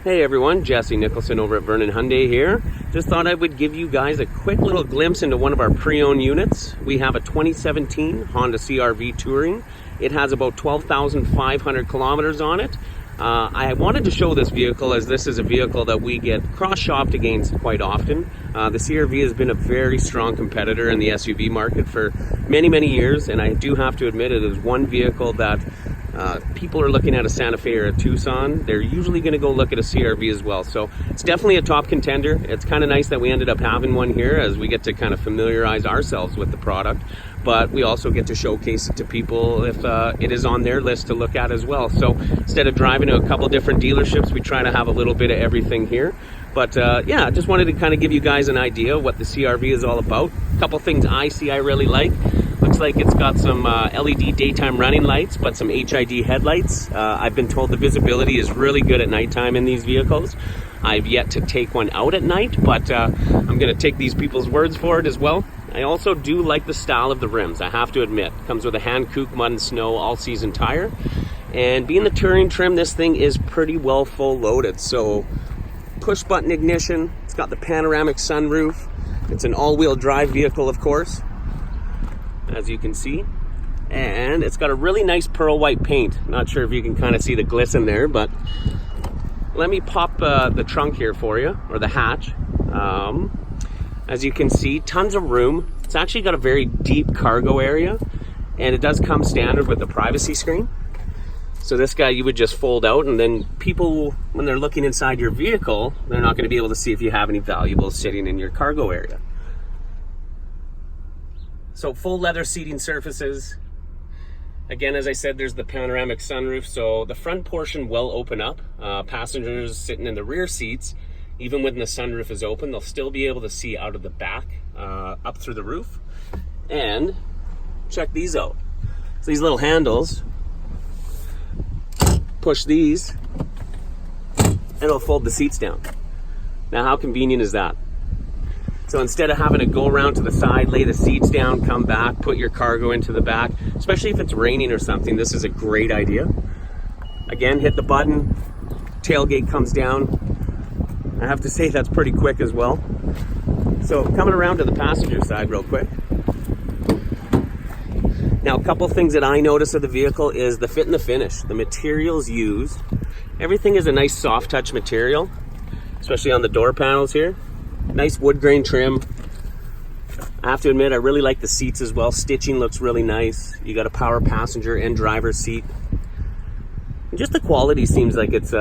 Hey everyone, Jesse Nicholson over at Vernon Hyundai here. Just thought I would give you guys a quick little glimpse into one of our pre-owned units. We have a 2017 Honda CR-V Touring. It has about 12,500 kilometers on it. I wanted to show this vehicle as this is a vehicle that we get cross-shopped against quite often. The CR-V has been a very strong competitor in the SUV market for many years, and I do have to admit it is one vehicle that people are looking at a Santa Fe or a Tucson. They're usually going to go look at a CR-V as well. So it's definitely a top contender. It's kind of nice that we ended up having one here as we get to kind of familiarize ourselves with the product. But we also get to showcase it to people if it is on their list to look at as well. So instead of driving to a couple different dealerships, we try to have a little bit of everything here. But yeah, I just wanted to kind of give you guys an idea of what the CR-V is all about. A couple things I see I really like. Looks like it's got some LED daytime running lights, but some HID headlights. I've been told the visibility is really good at nighttime in these vehicles. I've yet to take one out at night, but I'm going to take these people's words for it as well. I also do like the style of the rims, I have to admit. Comes with a Hankook mud and snow all-season tire. And being the touring trim, this thing is pretty well full loaded. So push-button ignition, it's got the panoramic sunroof. It's an all-wheel drive vehicle, of course, as you can see. And it's got a really nice pearl white paint. Not sure if you can kind of see the glisten there, but let me pop the trunk here for you, or the hatch. As you can see, tons of room. It's actually got a very deep cargo area, and it does come standard with the privacy screen. So this guy you would just fold out, and then people, when they're looking inside your vehicle, they're not going to be able to see if you have any valuables sitting in your cargo area. So full leather seating surfaces. Again, as I said, there's the panoramic sunroof, so the front portion will open up. Passengers sitting in the rear seats, even when the sunroof is open, they'll still be able to see out of the back, up through the roof. And check these out. So these little handles, push these, and it'll fold the seats down. Now, how convenient is that? So instead of having to go around to the side, lay the seats down, come back, put your cargo into the back, especially if it's raining or something, this is a great idea. Again, hit the button, tailgate comes down. I have to say that's pretty quick as well. So coming around to the passenger side real quick. Now, a couple things that I notice of the vehicle is the fit and the finish. The materials used. Everything is a nice soft touch material, especially on the door panels here. Nice wood grain trim. I have to admit, I really like the seats as well. Stitching looks really nice. You got a power passenger and driver seat. And just the quality seems like it's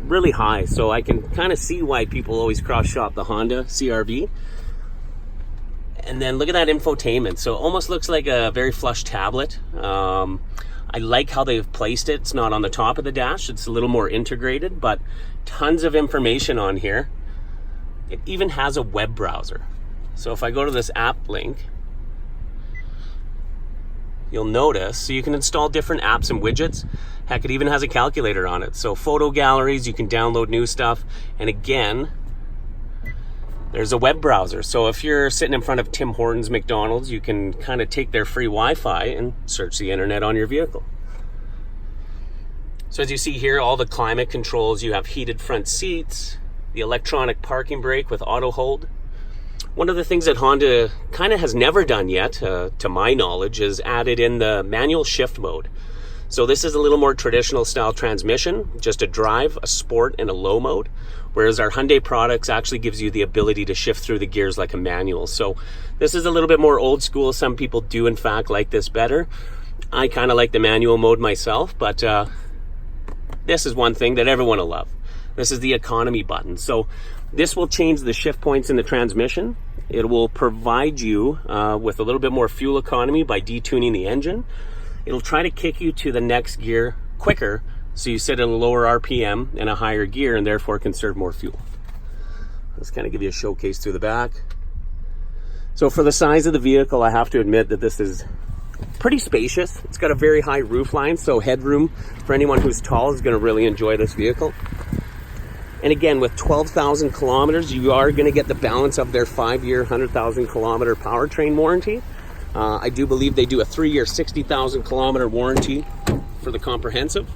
really high, so I can kind of see why people always cross-shop the Honda CR-V. And then look at that infotainment. So it almost looks like a very flush tablet. I like how they've placed it. It's not on the top of the dash. It's a little more integrated, but tons of information on here. It even has a web browser. So if I go to this app link, you'll notice, so you can install different apps and widgets. Heck, it even has a calculator on it. So photo galleries, you can download new stuff. And again, there's a web browser. So if you're sitting in front of Tim Hortons, McDonald's, you can kind of take their free Wi-Fi and search the internet on your vehicle. So as you see here, all the climate controls, you have heated front seats, the electronic parking brake with auto hold. One of the things that Honda kind of has never done yet, to my knowledge, is added in the manual shift mode. So this is a little more traditional style transmission, just a drive, a sport, and a low mode. Whereas our Hyundai products actually gives you the ability to shift through the gears like a manual. So this is a little bit more old school. Some people do in fact like this better. I kind of like the manual mode myself, but this is one thing that everyone will love. This is the economy button. So this will change the shift points in the transmission. It will provide you with a little bit more fuel economy by detuning the engine. It'll try to kick you to the next gear quicker, so you sit at a lower RPM and a higher gear and therefore conserve more fuel. Let's kind of give you a showcase through the back. So for the size of the vehicle, I have to admit that this is pretty spacious. It's got a very high roof line, so headroom for anyone who's tall is going to really enjoy this vehicle. And again, with 12,000 kilometers, you are going to get the balance of their 5-year, 100,000 kilometer powertrain warranty. I do believe they do a 3-year, 60,000 kilometer warranty for the comprehensive.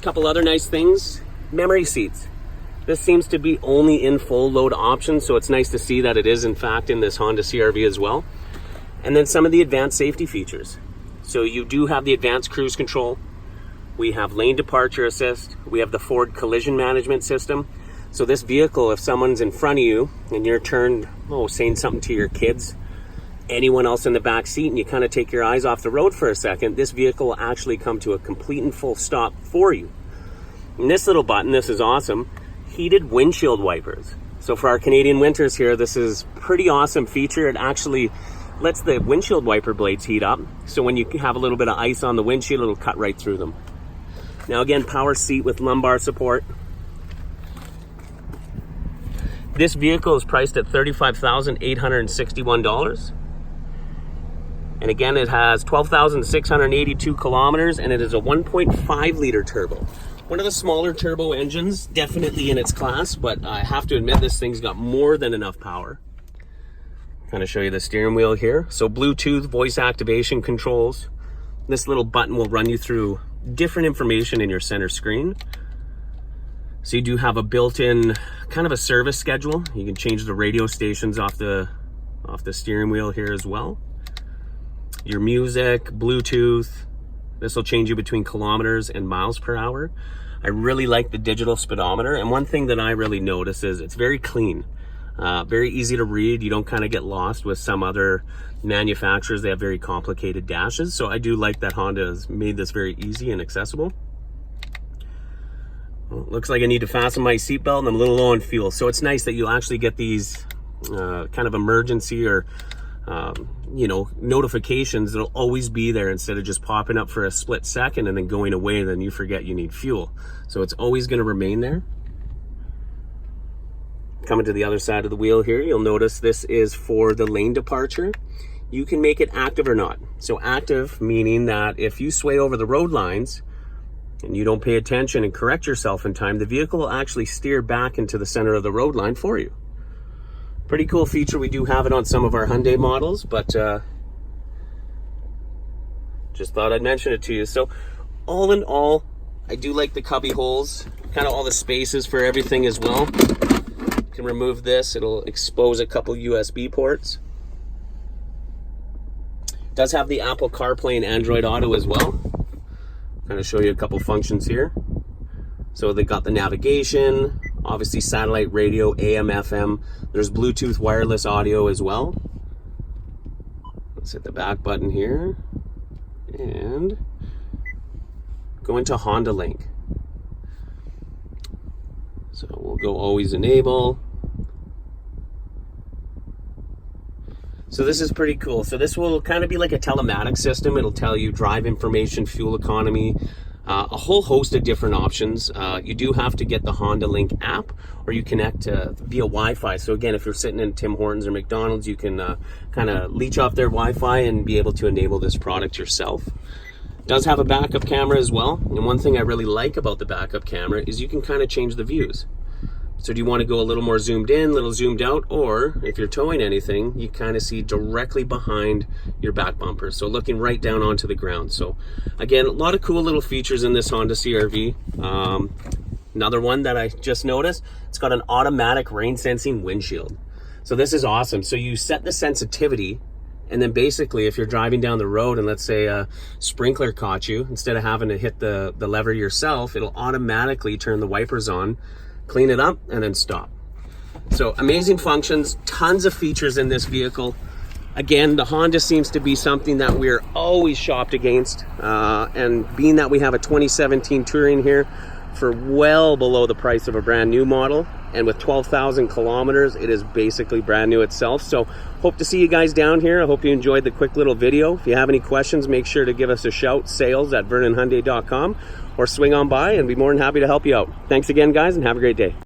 A couple other nice things. Memory seats. This seems to be only in full load option, so it's nice to see that it is in fact in this Honda CR-V as well. And then some of the advanced safety features. So you do have the advanced cruise control. We have lane departure assist. We have the forward collision management system. So this vehicle, if someone's in front of you and you're turned, saying something to your kids, anyone else in the back seat, and you kind of take your eyes off the road for a second, this vehicle will actually come to a complete and full stop for you. And this little button, this is awesome, heated windshield wipers. So for our Canadian winters here, this is pretty awesome feature. It actually lets the windshield wiper blades heat up. So when you have a little bit of ice on the windshield, it'll cut right through them. Now again, power seat with lumbar support. This vehicle is priced at $35,861. And again, it has 12,682 kilometers, and it is a 1.5 liter turbo. One of the smaller turbo engines, definitely in its class, but I have to admit this thing's got more than enough power. Kind of show you the steering wheel here. So Bluetooth voice activation controls. This little button will run you through different information in your center screen. So you do have a built-in kind of a service schedule. You can change the radio stations off the steering wheel here as well. Your music, Bluetooth. This will change you between kilometers and miles per hour. I really like the digital speedometer, and one thing that I really notice is it's very clean, very easy to read. You don't kind of get lost with some other manufacturers. They have very complicated dashes, so I do like that Honda has made this very easy and accessible. Well, looks like I need to fasten my seatbelt, and I'm a little low on fuel. So it's nice that you'll actually get these kind of emergency or notifications that'll always be there instead of just popping up for a split second and then going away, and then you forget you need fuel. So it's always going to remain there. Coming to the other side of the wheel here, you'll notice this is for the lane departure. You can make it active or not. So active meaning that if you sway over the road lines and you don't pay attention and correct yourself in time, the vehicle will actually steer back into the center of the road line for you. Pretty cool feature. We do have it on some of our Hyundai models, but just thought I'd mention it to you. So all in all, I do like the cubby holes, kind of all the spaces for everything as well. You can remove this. It'll expose a couple USB ports. It does have the Apple CarPlay and Android Auto as well. Kind of show you a couple functions here. So they got the navigation, obviously satellite radio, AM, FM. There's Bluetooth wireless audio as well. Let's hit the back button here and go into Honda Link. So we'll go always enable. So this is pretty cool. So this will kind of be like a telematics system. It'll tell you drive information, fuel economy, a whole host of different options. You do have to get the Honda Link app, or you connect via Wi-Fi. So again, if you're sitting in Tim Hortons or McDonald's, you can kind of leech off their Wi-Fi and be able to enable this product yourself. It does have a backup camera as well. And one thing I really like about the backup camera is you can kind of change the views. So do you want to go a little more zoomed in, a little zoomed out, or if you're towing anything, you kind of see directly behind your back bumper. So looking right down onto the ground. So again, a lot of cool little features in this Honda CR-V. Another one that I just noticed, it's got an automatic rain sensing windshield. So this is awesome. So you set the sensitivity, and then basically if you're driving down the road and let's say a sprinkler caught you, instead of having to hit the lever yourself, it'll automatically turn the wipers on, clean it up, and then stop. So amazing functions, tons of features in this vehicle. Again, the Honda seems to be something that we're always shopped against, and being that we have a 2017 Touring here for well below the price of a brand new model, and with 12,000 kilometers, it is basically brand new itself. So hope to see you guys down here. I hope you enjoyed the quick little video. If you have any questions, make sure to give us a shout, sales@vernonhyundai.com, or swing on by and be more than happy to help you out. Thanks again, guys, and have a great day.